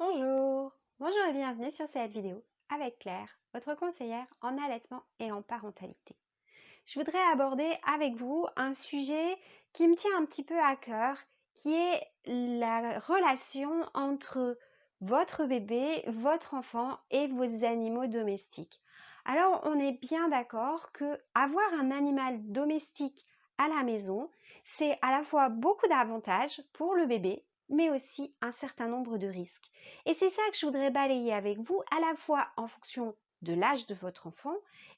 Bonjour, bonjour et bienvenue sur cette vidéo avec Claire, votre conseillère en allaitement et en parentalité. Je voudrais aborder avec vous un sujet qui me tient un petit peu à cœur, qui est la relation entre votre bébé, votre enfant et vos animaux domestiques. Alors, on est bien d'accord que avoir un animal domestique à la maison, c'est à la fois beaucoup d'avantages pour le bébé, mais aussi un certain nombre de risques. Et c'est ça que je voudrais balayer avec vous, à la fois en fonction de l'âge de votre enfant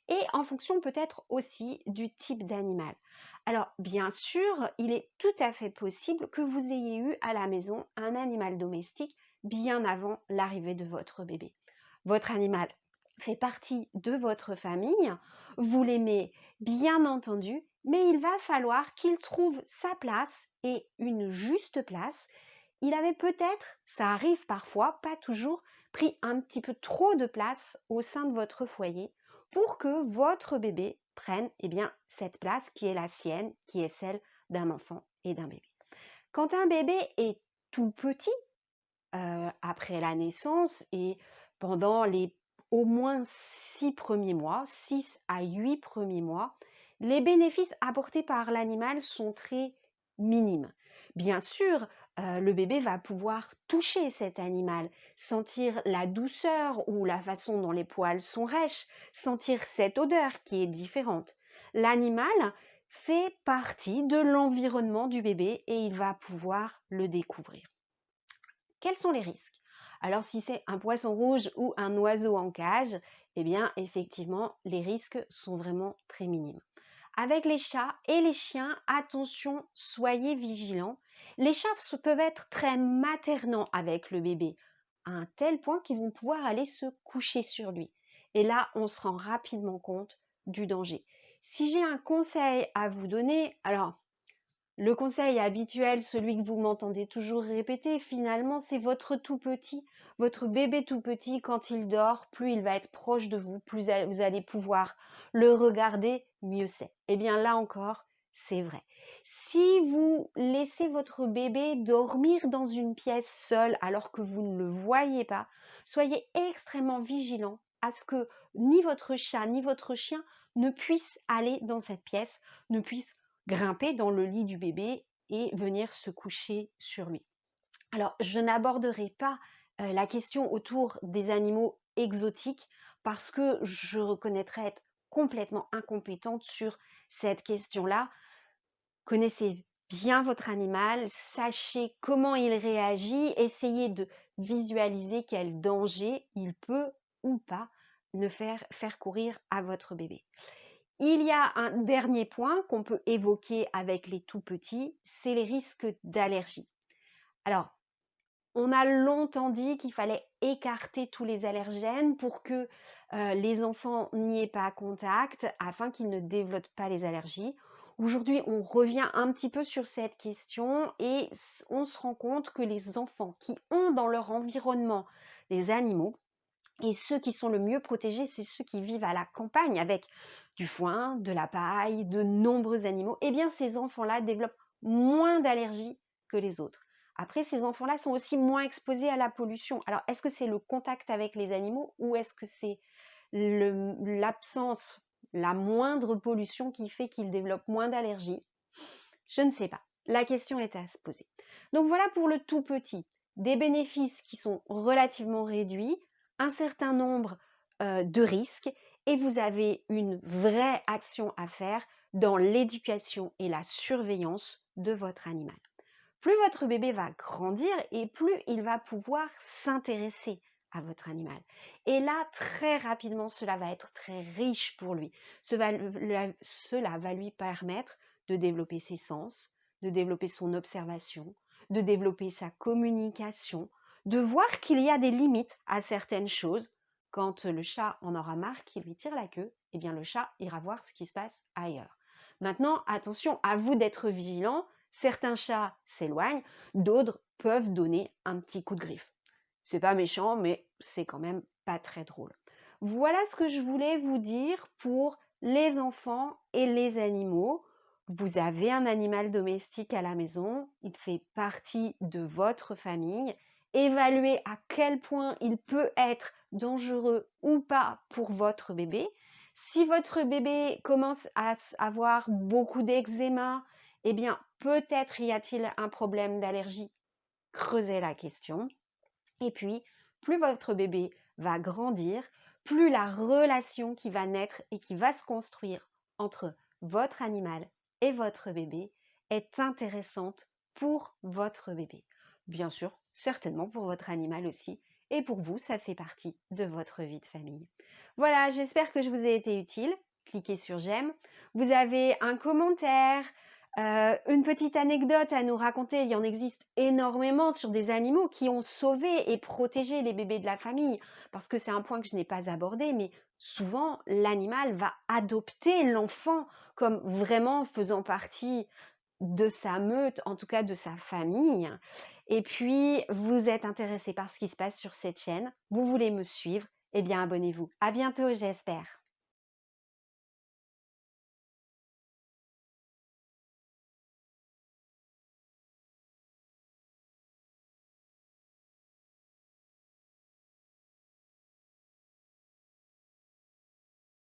et en fonction peut-être aussi du type d'animal. Alors, bien sûr, il est tout à fait possible que vous ayez eu à la maison un animal domestique bien avant l'arrivée de votre bébé. Votre animal fait partie de votre famille, vous l'aimez bien entendu, mais il va falloir qu'il trouve sa place et une juste place. Il avait peut-être, ça arrive parfois, pas toujours, pris un petit peu trop de place au sein de votre foyer pour que votre bébé prenne cette place qui est la sienne, qui est celle d'un enfant et d'un bébé. Quand un bébé est tout petit, après la naissance et pendant les au moins 6 premiers mois, 6 à 8 premiers mois, les bénéfices apportés par l'animal sont très minimes. Bien sûr, le bébé va pouvoir toucher cet animal, sentir la douceur ou la façon dont les poils sont rêches, sentir cette odeur qui est différente. L'animal fait partie de l'environnement du bébé et il va pouvoir le découvrir. Quels sont les risques? Alors si c'est un poisson rouge ou un oiseau en cage, eh bien effectivement les risques sont vraiment très minimes. Avec les chats et les chiens, attention, soyez vigilants. Les chats peuvent être très maternants avec le bébé, à un tel point qu'ils vont pouvoir aller se coucher sur lui. Et là, on se rend rapidement compte du danger. Si j'ai un conseil à vous donner, alors le conseil habituel, celui que vous m'entendez toujours répéter, finalement, c'est votre tout petit, votre bébé tout petit, quand il dort, plus il va être proche de vous, plus vous allez pouvoir le regarder, mieux c'est. Eh bien là encore, c'est vrai. Si vous laissez votre bébé dormir dans une pièce seule alors que vous ne le voyez pas, soyez extrêmement vigilant à ce que ni votre chat ni votre chien ne puissent aller dans cette pièce, ne puissent grimper dans le lit du bébé et venir se coucher sur lui. Alors, je n'aborderai pas la question autour des animaux exotiques parce que je reconnaîtrais être complètement incompétente sur cette question-là. Connaissez bien votre animal, sachez comment il réagit, essayez de visualiser quel danger il peut ou pas ne faire courir à votre bébé. Il y a un dernier point qu'on peut évoquer avec les tout petits, c'est les risques d'allergie. Alors, on a longtemps dit qu'il fallait écarter tous les allergènes pour que les enfants n'y aient pas contact afin qu'ils ne développent pas les allergies. Aujourd'hui, on revient un petit peu sur cette question et on se rend compte que les enfants qui ont dans leur environnement des animaux, et ceux qui sont le mieux protégés, c'est ceux qui vivent à la campagne avec du foin, de la paille, de nombreux animaux. Eh bien, ces enfants-là développent moins d'allergies que les autres. Après, ces enfants-là sont aussi moins exposés à la pollution. Alors, est-ce que c'est le contact avec les animaux ou est-ce que c'est l'absence, la moindre pollution qui fait qu'ils développent moins d'allergies? Je ne sais pas. La question est à se poser. Donc voilà pour le tout petit. Des bénéfices qui sont relativement réduits, un certain nombre de risques et vous avez une vraie action à faire dans l'éducation et la surveillance de votre animal. Plus votre bébé va grandir et plus il va pouvoir s'intéresser à votre animal. Et là, très rapidement, cela va être très riche pour lui. Cela va lui permettre de développer ses sens, de développer son observation, de développer sa communication, de voir qu'il y a des limites à certaines choses. Quand le chat en aura marre qu'il lui tire la queue, eh bien le chat ira voir ce qui se passe ailleurs. Maintenant, attention, à vous d'être vigilant. Certains chats s'éloignent, d'autres peuvent donner un petit coup de griffe. C'est pas méchant, mais c'est quand même pas très drôle. Voilà ce que je voulais vous dire pour les enfants et les animaux. Vous avez un animal domestique à la maison, il fait partie de votre famille évaluer à quel point il peut être dangereux ou pas pour votre bébé. Si votre bébé commence à avoir beaucoup d'eczéma, eh bien, peut-être y a-t-il un problème d'allergie. Creusez la question. Et puis, plus votre bébé va grandir, plus la relation qui va naître et qui va se construire entre votre animal et votre bébé est intéressante pour votre bébé. Bien sûr, certainement pour votre animal aussi. Et pour vous, ça fait partie de votre vie de famille. Voilà, j'espère que je vous ai été utile. Cliquez sur j'aime. Vous avez un commentaire, une petite anecdote à nous raconter. Il y en existe énormément sur des animaux qui ont sauvé et protégé les bébés de la famille. Parce que c'est un point que je n'ai pas abordé, mais souvent, l'animal va adopter l'enfant comme vraiment faisant partie de sa meute, en tout cas de sa famille. Et puis, vous êtes intéressé par ce qui se passe sur cette chaîne, vous voulez me suivre, eh bien abonnez-vous. À bientôt, j'espère.